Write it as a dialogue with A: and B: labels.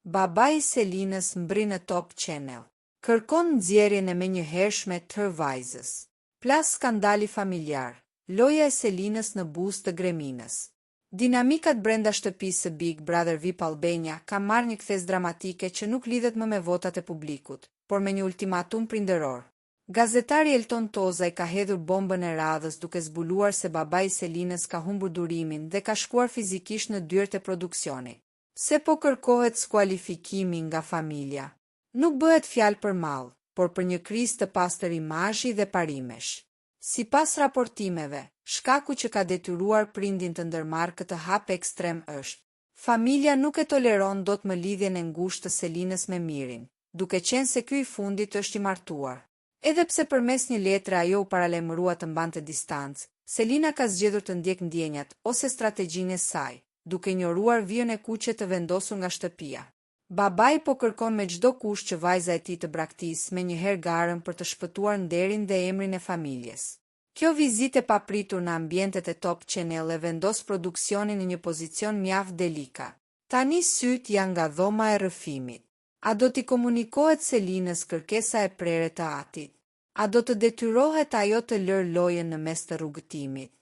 A: Babai i Selinës mbri në Top Channel. Kërkon nxjerrjen e menjëhershme të vajzës. Plas skandali familjar. Loja e Selinës në buzë të Greminës. Dinamikat brenda shtëpisë së Big Brother VIP Albania ka marrë një kthes dramatike që nuk lidhet më me votat e publikut, por me një ultimatum prindëror. Gazetari Elton Tozaj ka hedhur bombën e radhës duke zbuluar se babai i Selinës ka humbur durimin dhe ka shkuar fizikisht në dyert e produksionit. Se po kërkohet skualifikimi nga familja. Nuk bëhet fjalë për mall, por për një krizë të pastër imazhi dhe parimesh. Sipas raportimeve, shkaku që ka detyruar prindin të ndërmarrë këtë hap ekstrem është: familja nuk e toleron dot më lidhjen e ngushtë të Selinës me Mirin, duke qenë se ky i fundit është i martuar. Edhe pse përmes një letre ajo u paralajmërua të mbante distancë, Selina ka zgjedhur të ndjek ndjenjat ose strategjinë e saj, duke injoruar vijën e kuqe të vendosur nga shtëpia. Babai po kërkon me çdo kusht që vajza e tij të braktisë menjëherë garën për të shpëtuar nderin dhe emrin e familjes. Kjo vizitë e papritur në ambientet e Top Channel e vendos produksionin në një pozicion mjaft delikat. Tani syt janë nga dhoma e rrëfimit. A do t'i komunikohet Selinës kërkesa e prerë të atit? A do të detyrohet ajo të lërë lojën në mes të rrugëtimit?